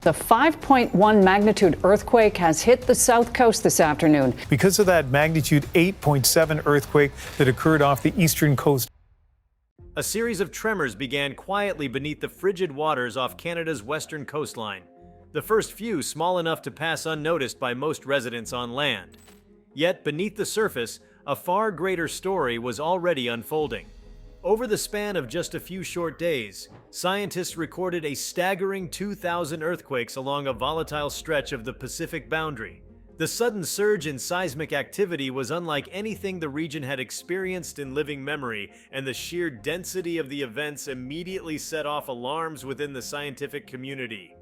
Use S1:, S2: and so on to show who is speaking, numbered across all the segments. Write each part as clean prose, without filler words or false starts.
S1: The 5.1 magnitude earthquake has hit the south coast this afternoon.
S2: Because of that magnitude 8.7 earthquake that occurred off the eastern coast.
S3: A series of tremors began quietly beneath the frigid waters off Canada's western coastline, the first few small enough to pass unnoticed by most residents on land. Yet beneath the surface, a far greater story was already unfolding. Over the span of just a few short days, scientists recorded a staggering 2,000 earthquakes along a volatile stretch of the Pacific boundary. The sudden surge in seismic activity was unlike anything the region had experienced in living memory, and the sheer density of the events immediately set off alarms within the scientific community.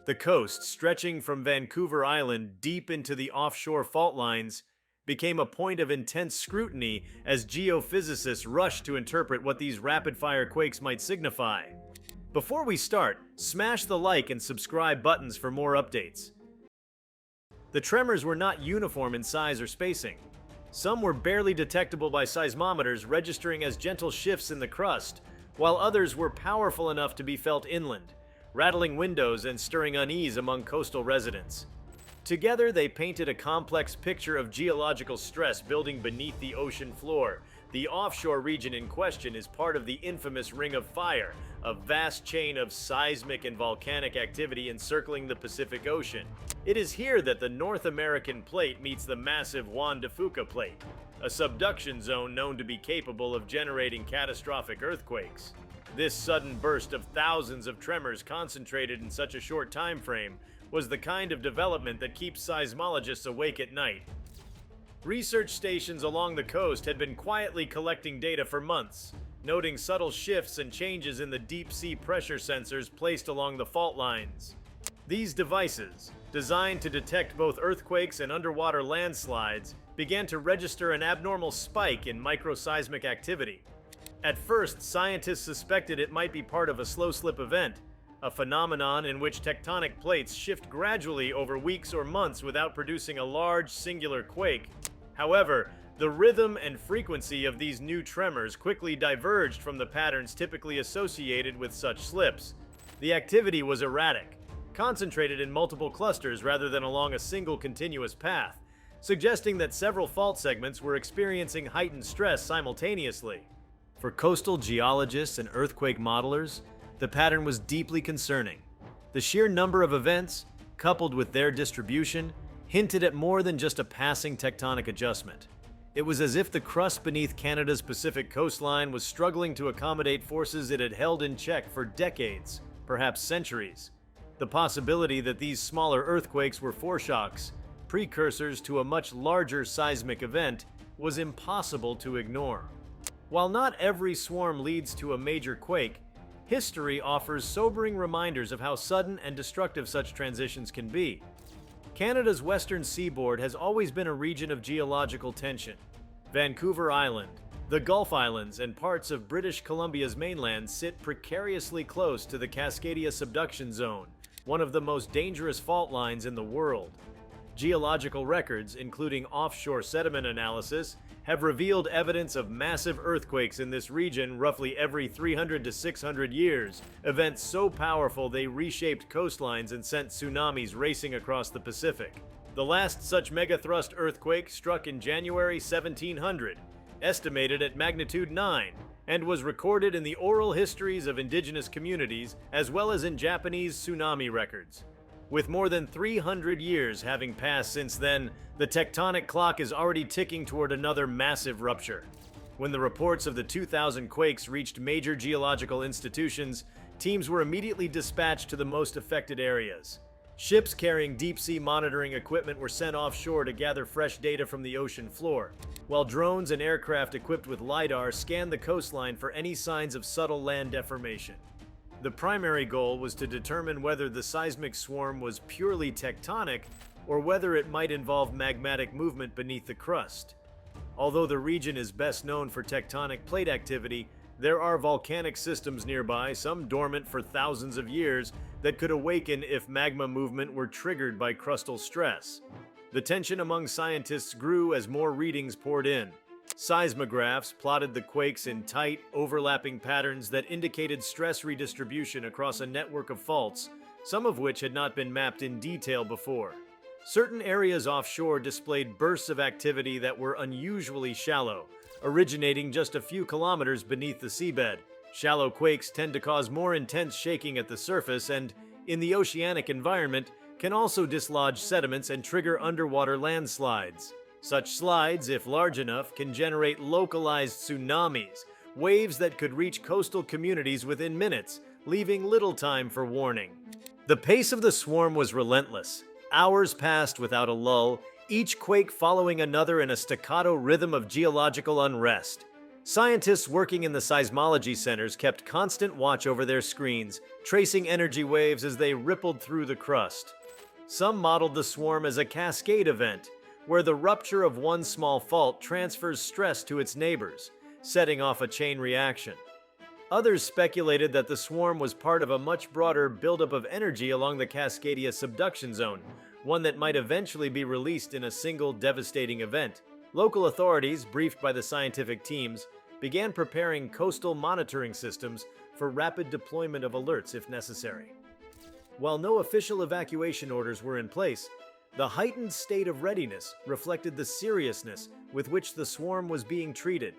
S3: The coast, stretching from Vancouver Island deep into the offshore fault lines, became a point of intense scrutiny as geophysicists rushed to interpret what these rapid-fire quakes might signify. Before we start, smash the like and subscribe buttons for more updates. The tremors were not uniform in size or spacing. Some were barely detectable by seismometers, registering as gentle shifts in the crust, while others were powerful enough to be felt inland, rattling windows and stirring unease among coastal residents. Together, they painted a complex picture of geological stress building beneath the ocean floor. The offshore region in question is part of the infamous Ring of Fire, a vast chain of seismic and volcanic activity encircling the Pacific Ocean. It is here that the North American plate meets the massive Juan de Fuca plate, a subduction zone known to be capable of generating catastrophic earthquakes. This sudden burst of thousands of tremors concentrated in such a short time frame was the kind of development that keeps seismologists awake at night. Research stations along the coast had been quietly collecting data for months, noting subtle shifts and changes in the deep-sea pressure sensors placed along the fault lines. These devices, designed to detect both earthquakes and underwater landslides, began to register an abnormal spike in microseismic activity. At first, scientists suspected it might be part of a slow-slip event, a phenomenon in which tectonic plates shift gradually over weeks or months without producing a large, singular quake. However, the rhythm and frequency of these new tremors quickly diverged from the patterns typically associated with such slips. The activity was erratic, concentrated in multiple clusters rather than along a single continuous path, suggesting that several fault segments were experiencing heightened stress simultaneously. For coastal geologists and earthquake modelers, the pattern was deeply concerning. The sheer number of events, coupled with their distribution, hinted at more than just a passing tectonic adjustment. It was as if the crust beneath Canada's Pacific coastline was struggling to accommodate forces it had held in check for decades, perhaps centuries. The possibility that these smaller earthquakes were foreshocks, precursors to a much larger seismic event, was impossible to ignore. While not every swarm leads to a major quake, history offers sobering reminders of how sudden and destructive such transitions can be. Canada's western seaboard has always been a region of geological tension. Vancouver Island, the Gulf Islands, and parts of British Columbia's mainland sit precariously close to the Cascadia subduction zone, one of the most dangerous fault lines in the world. Geological records, including offshore sediment analysis, have revealed evidence of massive earthquakes in this region roughly every 300 to 600 years, events so powerful they reshaped coastlines and sent tsunamis racing across the Pacific. The last such megathrust earthquake struck in January 1700, estimated at magnitude 9, and was recorded in the oral histories of indigenous communities as well as in Japanese tsunami records. With more than 300 years having passed since then, the tectonic clock is already ticking toward another massive rupture. When the reports of the 2000 quakes reached major geological institutions, teams were immediately dispatched to the most affected areas. Ships carrying deep-sea monitoring equipment were sent offshore to gather fresh data from the ocean floor, while drones and aircraft equipped with LiDAR scanned the coastline for any signs of subtle land deformation. The primary goal was to determine whether the seismic swarm was purely tectonic or whether it might involve magmatic movement beneath the crust. Although the region is best known for tectonic plate activity, there are volcanic systems nearby, some dormant for thousands of years, that could awaken if magma movement were triggered by crustal stress. The tension among scientists grew as more readings poured in. Seismographs plotted the quakes in tight, overlapping patterns that indicated stress redistribution across a network of faults, some of which had not been mapped in detail before. Certain areas offshore displayed bursts of activity that were unusually shallow, originating just a few kilometers beneath the seabed. Shallow quakes tend to cause more intense shaking at the surface and, in the oceanic environment, can also dislodge sediments and trigger underwater landslides. Such slides, if large enough, can generate localized tsunamis, waves that could reach coastal communities within minutes, leaving little time for warning. The pace of the swarm was relentless. Hours passed without a lull, each quake following another in a staccato rhythm of geological unrest. Scientists working in the seismology centers kept constant watch over their screens, tracing energy waves as they rippled through the crust. Some modeled the swarm as a cascade event, where the rupture of one small fault transfers stress to its neighbors, setting off a chain reaction. Others speculated that the swarm was part of a much broader buildup of energy along the Cascadia subduction zone, one that might eventually be released in a single devastating event. Local authorities, briefed by the scientific teams, began preparing coastal monitoring systems for rapid deployment of alerts if necessary. While no official evacuation orders were in place, the heightened state of readiness reflected the seriousness with which the swarm was being treated.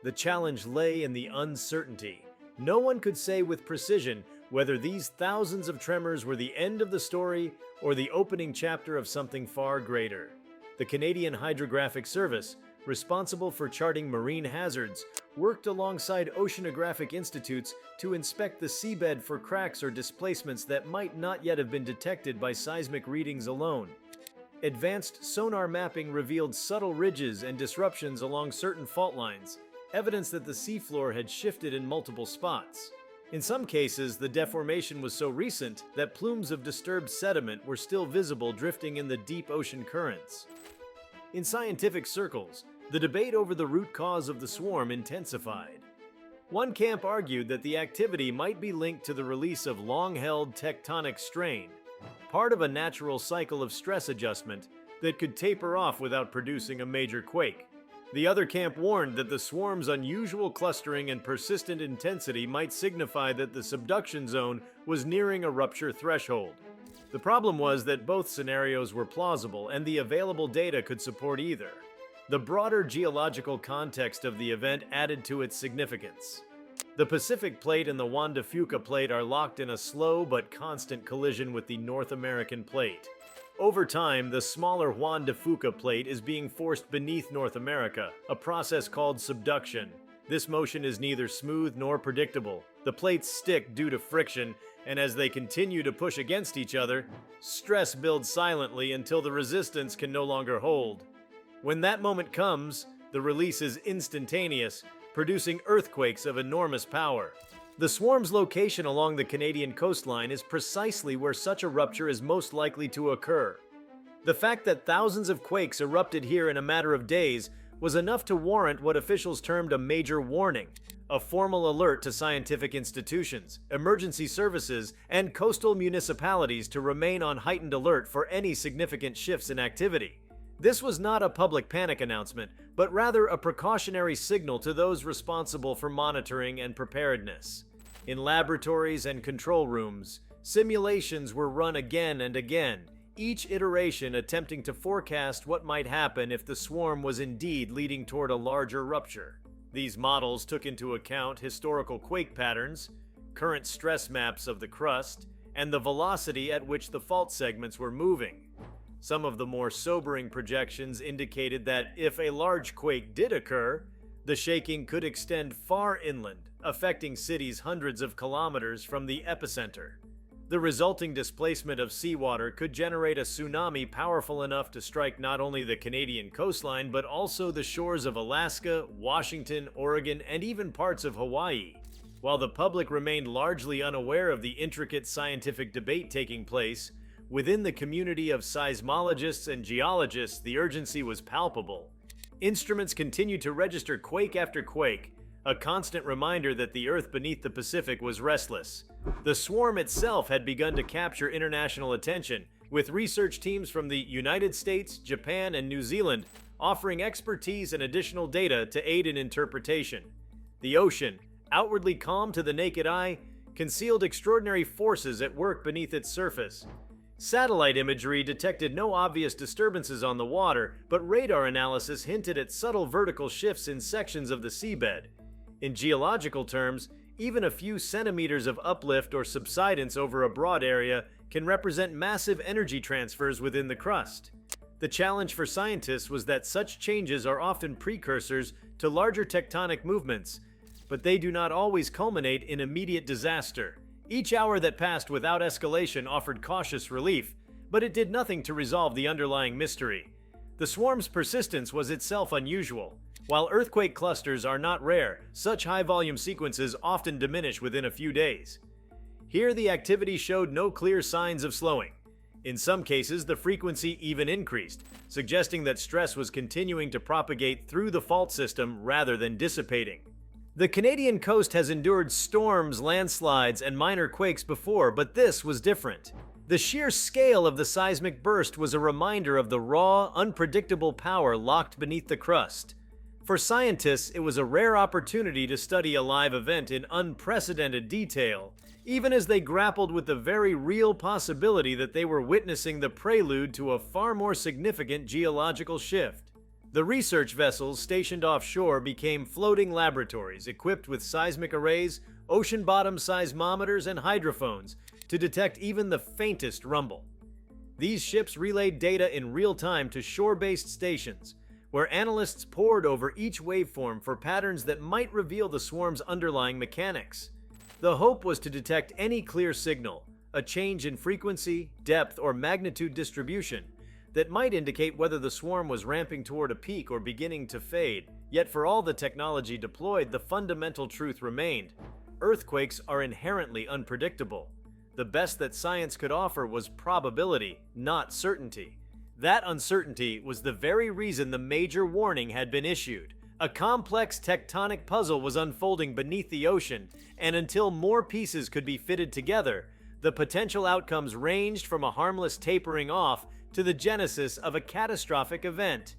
S3: The challenge lay in the uncertainty. No one could say with precision whether these thousands of tremors were the end of the story or the opening chapter of something far greater. The Canadian Hydrographic Service, responsible for charting marine hazards, worked alongside oceanographic institutes to inspect the seabed for cracks or displacements that might not yet have been detected by seismic readings alone. Advanced sonar mapping revealed subtle ridges and disruptions along certain fault lines, evidence that the seafloor had shifted in multiple spots. In some cases, the deformation was so recent that plumes of disturbed sediment were still visible drifting in the deep ocean currents. In scientific circles, the debate over the root cause of the swarm intensified. One camp argued that the activity might be linked to the release of long-held tectonic strain, part of a natural cycle of stress adjustment that could taper off without producing a major quake. The other camp warned that the swarm's unusual clustering and persistent intensity might signify that the subduction zone was nearing a rupture threshold. The problem was that both scenarios were plausible and the available data could support either. The broader geological context of the event added to its significance. The Pacific Plate and the Juan de Fuca Plate are locked in a slow but constant collision with the North American Plate. Over time, the smaller Juan de Fuca Plate is being forced beneath North America, a process called subduction. This motion is neither smooth nor predictable. The plates stick due to friction, and as they continue to push against each other, stress builds silently until the resistance can no longer hold. When that moment comes, the release is instantaneous, producing earthquakes of enormous power. The swarm's location along the Canadian coastline is precisely where such a rupture is most likely to occur. The fact that thousands of quakes erupted here in a matter of days was enough to warrant what officials termed a major warning, a formal alert to scientific institutions, emergency services, and coastal municipalities to remain on heightened alert for any significant shifts in activity. This was not a public panic announcement, but rather a precautionary signal to those responsible for monitoring and preparedness. In laboratories and control rooms, simulations were run again and again, each iteration attempting to forecast what might happen if the swarm was indeed leading toward a larger rupture. These models took into account historical quake patterns, current stress maps of the crust, and the velocity at which the fault segments were moving. Some of the more sobering projections indicated that if a large quake did occur, the shaking could extend far inland, affecting cities hundreds of kilometers from the epicenter. The resulting displacement of seawater could generate a tsunami powerful enough to strike not only the Canadian coastline but also the shores of Alaska, Washington, Oregon, and even parts of Hawaii. While the public remained largely unaware of the intricate scientific debate taking place, within the community of seismologists and geologists, the urgency was palpable. Instruments continued to register quake after quake, a constant reminder that the Earth beneath the Pacific was restless. The swarm itself had begun to capture international attention, with research teams from the United States, Japan, and New Zealand offering expertise and additional data to aid in interpretation. The ocean, outwardly calm to the naked eye, concealed extraordinary forces at work beneath its surface. Satellite imagery detected no obvious disturbances on the water, but radar analysis hinted at subtle vertical shifts in sections of the seabed. In geological terms, even a few centimeters of uplift or subsidence over a broad area can represent massive energy transfers within the crust. The challenge for scientists was that such changes are often precursors to larger tectonic movements, but they do not always culminate in immediate disaster. Each hour that passed without escalation offered cautious relief, but it did nothing to resolve the underlying mystery. The swarm's persistence was itself unusual. While earthquake clusters are not rare, such high-volume sequences often diminish within a few days. Here, the activity showed no clear signs of slowing. In some cases, the frequency even increased, suggesting that stress was continuing to propagate through the fault system rather than dissipating. The Canadian coast has endured storms, landslides, and minor quakes before, but this was different. The sheer scale of the seismic burst was a reminder of the raw, unpredictable power locked beneath the crust. For scientists, it was a rare opportunity to study a live event in unprecedented detail, even as they grappled with the very real possibility that they were witnessing the prelude to a far more significant geological shift. The research vessels stationed offshore became floating laboratories equipped with seismic arrays, ocean bottom seismometers, and hydrophones to detect even the faintest rumble. These ships relayed data in real time to shore-based stations, where analysts pored over each waveform for patterns that might reveal the swarm's underlying mechanics. The hope was to detect any clear signal, a change in frequency, depth, or magnitude distribution, that might indicate whether the swarm was ramping toward a peak or beginning to fade. Yet for all the technology deployed, the fundamental truth remained. Earthquakes are inherently unpredictable. The best that science could offer was probability, not certainty. That uncertainty was the very reason the major warning had been issued. A complex tectonic puzzle was unfolding beneath the ocean, and until more pieces could be fitted together, the potential outcomes ranged from a harmless tapering off to the genesis of a catastrophic event.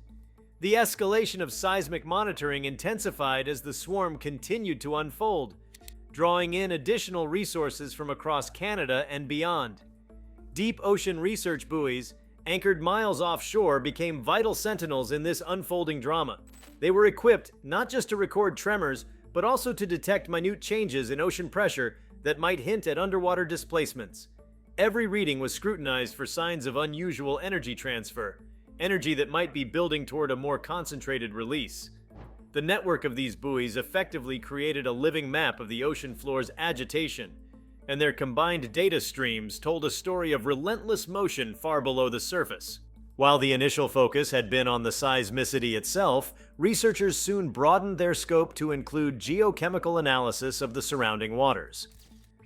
S3: The escalation of seismic monitoring intensified as the swarm continued to unfold, drawing in additional resources from across Canada and beyond. Deep ocean research buoys, anchored miles offshore, became vital sentinels in this unfolding drama. They were equipped not just to record tremors, but also to detect minute changes in ocean pressure that might hint at underwater displacements. Every reading was scrutinized for signs of unusual energy transfer, energy that might be building toward a more concentrated release. The network of these buoys effectively created a living map of the ocean floor's agitation, and their combined data streams told a story of relentless motion far below the surface. While the initial focus had been on the seismicity itself, researchers soon broadened their scope to include geochemical analysis of the surrounding waters.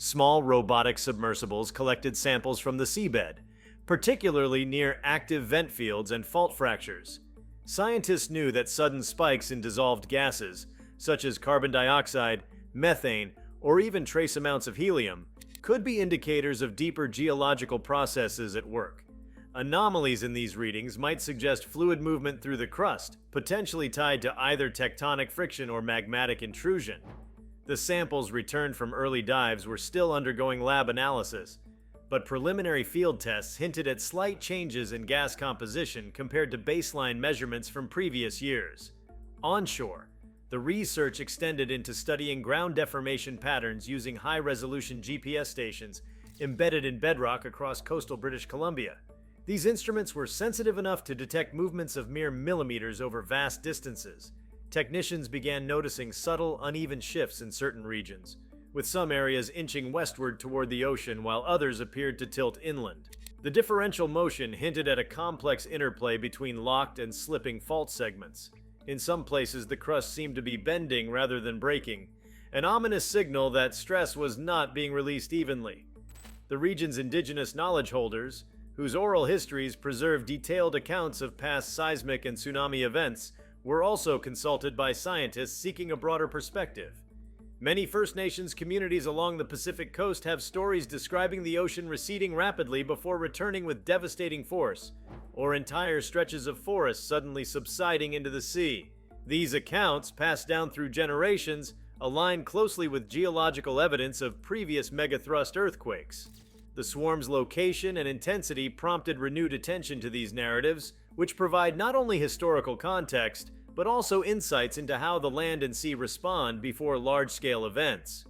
S3: Small robotic submersibles collected samples from the seabed, particularly near active vent fields and fault fractures. Scientists knew that sudden spikes in dissolved gases, such as carbon dioxide, methane, or even trace amounts of helium, could be indicators of deeper geological processes at work. Anomalies in these readings might suggest fluid movement through the crust, potentially tied to either tectonic friction or magmatic intrusion. The samples returned from early dives were still undergoing lab analysis, but preliminary field tests hinted at slight changes in gas composition compared to baseline measurements from previous years. Onshore, the research extended into studying ground deformation patterns using high-resolution GPS stations embedded in bedrock across coastal British Columbia. These instruments were sensitive enough to detect movements of mere millimeters over vast distances. Technicians began noticing subtle, uneven shifts in certain regions, with some areas inching westward toward the ocean while others appeared to tilt inland. The differential motion hinted at a complex interplay between locked and slipping fault segments. In some places, the crust seemed to be bending rather than breaking, an ominous signal that stress was not being released evenly. The region's indigenous knowledge holders, whose oral histories preserve detailed accounts of past seismic and tsunami events, were also consulted by scientists seeking a broader perspective. Many First Nations communities along the Pacific coast have stories describing the ocean receding rapidly before returning with devastating force, or entire stretches of forest suddenly subsiding into the sea. These accounts, passed down through generations, aligned closely with geological evidence of previous megathrust earthquakes. The swarm's location and intensity prompted renewed attention to these narratives, which provide not only historical context, but also insights into how the land and sea respond before large-scale events.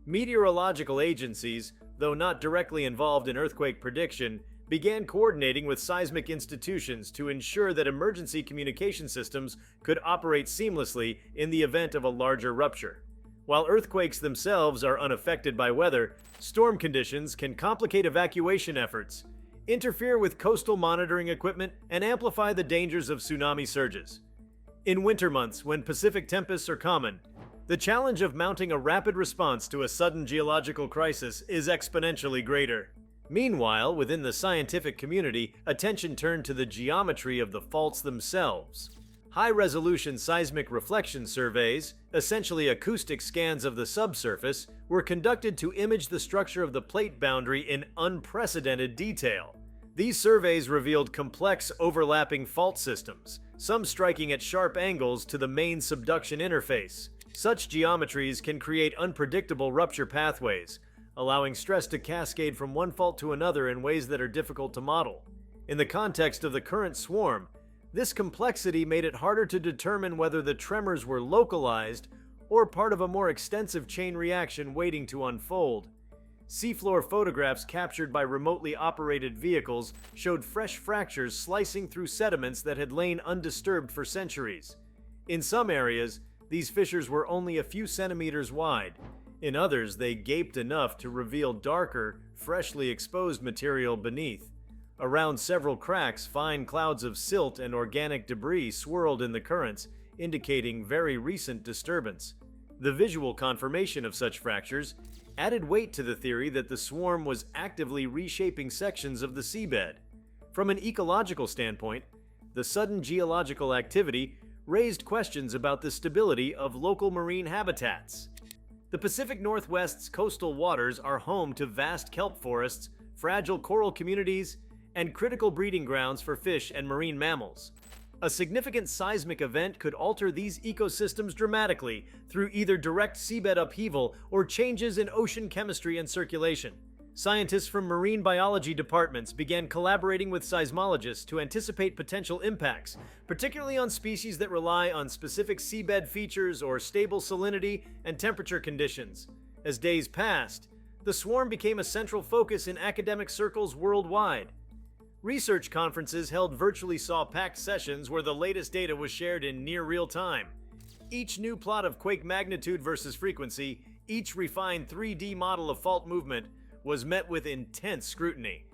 S3: Meteorological agencies, though not directly involved in earthquake prediction, began coordinating with seismic institutions to ensure that emergency communication systems could operate seamlessly in the event of a larger rupture. While earthquakes themselves are unaffected by weather, storm conditions can complicate evacuation efforts, interfere with coastal monitoring equipment, and amplify the dangers of tsunami surges. In winter months, when Pacific tempests are common, the challenge of mounting a rapid response to a sudden geological crisis is exponentially greater. Meanwhile, within the scientific community, attention turned to the geometry of the faults themselves. High-resolution seismic reflection surveys, essentially acoustic scans of the subsurface, were conducted to image the structure of the plate boundary in unprecedented detail. These surveys revealed complex, overlapping fault systems, some striking at sharp angles to the main subduction interface. Such geometries can create unpredictable rupture pathways, allowing stress to cascade from one fault to another in ways that are difficult to model. In the context of the current swarm, this complexity made it harder to determine whether the tremors were localized or part of a more extensive chain reaction waiting to unfold. Seafloor photographs captured by remotely operated vehicles showed fresh fractures slicing through sediments that had lain undisturbed for centuries. In some areas, these fissures were only a few centimeters wide. In others, they gaped enough to reveal darker, freshly exposed material beneath. Around several cracks, fine clouds of silt and organic debris swirled in the currents, indicating very recent disturbance. The visual confirmation of such fractures added weight to the theory that the swarm was actively reshaping sections of the seabed. From an ecological standpoint, the sudden geological activity raised questions about the stability of local marine habitats. The Pacific Northwest's coastal waters are home to vast kelp forests, fragile coral communities, and critical breeding grounds for fish and marine mammals. A significant seismic event could alter these ecosystems dramatically through either direct seabed upheaval or changes in ocean chemistry and circulation. Scientists from marine biology departments began collaborating with seismologists to anticipate potential impacts, particularly on species that rely on specific seabed features or stable salinity and temperature conditions. As days passed, the swarm became a central focus in academic circles worldwide. Research conferences held virtually saw packed sessions where the latest data was shared in near real time. Each new plot of quake magnitude versus frequency, each refined 3D model of fault movement, was met with intense scrutiny.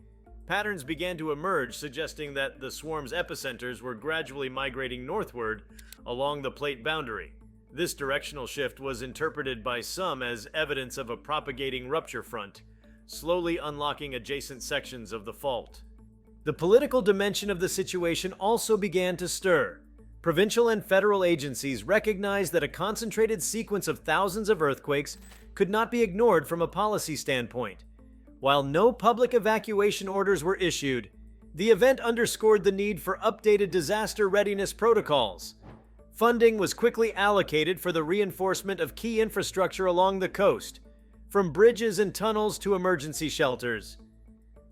S3: Patterns began to emerge suggesting that the swarm's epicenters were gradually migrating northward along the plate boundary. This directional shift was interpreted by some as evidence of a propagating rupture front, slowly unlocking adjacent sections of the fault. The political dimension of the situation also began to stir. Provincial and federal agencies recognized that a concentrated sequence of thousands of earthquakes could not be ignored from a policy standpoint. While no public evacuation orders were issued, the event underscored the need for updated disaster readiness protocols. Funding was quickly allocated for the reinforcement of key infrastructure along the coast, from bridges and tunnels to emergency shelters.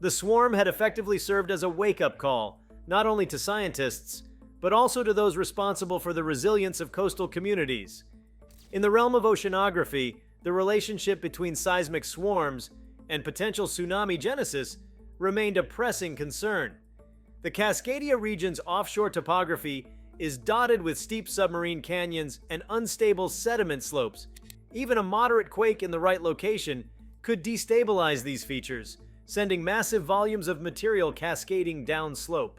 S3: The swarm had effectively served as a wake-up call, not only to scientists, but also to those responsible for the resilience of coastal communities. In the realm of oceanography, the relationship between seismic swarms and potential tsunami genesis remained a pressing concern. The Cascadia region's offshore topography is dotted with steep submarine canyons and unstable sediment slopes. Even a moderate quake in the right location could destabilize these features, sending massive volumes of material cascading downslope.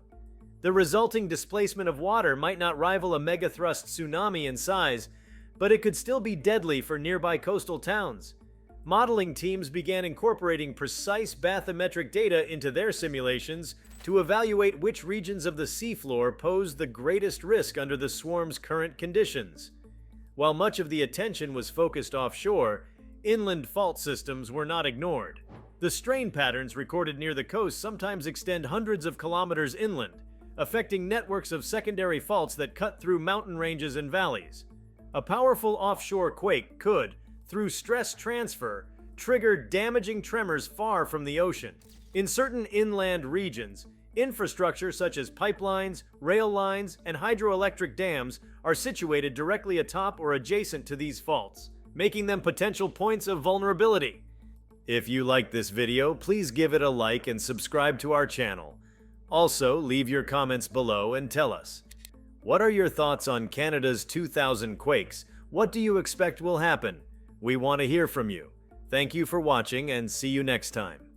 S3: The resulting displacement of water might not rival a megathrust tsunami in size, but it could still be deadly for nearby coastal towns. Modeling teams began incorporating precise bathymetric data into their simulations to evaluate which regions of the seafloor pose the greatest risk under the swarm's current conditions. While much of the attention was focused offshore, inland fault systems were not ignored. The strain patterns recorded near the coast sometimes extend hundreds of kilometers inland, affecting networks of secondary faults that cut through mountain ranges and valleys. A powerful offshore quake could, through stress transfer, trigger damaging tremors far from the ocean. In certain inland regions, infrastructure such as pipelines, rail lines, and hydroelectric dams are situated directly atop or adjacent to these faults, making them potential points of vulnerability. If you liked this video, please give it a like and subscribe to our channel. Also, leave your comments below and tell us, what are your thoughts on Canada's 2000 quakes? What do you expect will happen? We want to hear from you. Thank you for watching and see you next time.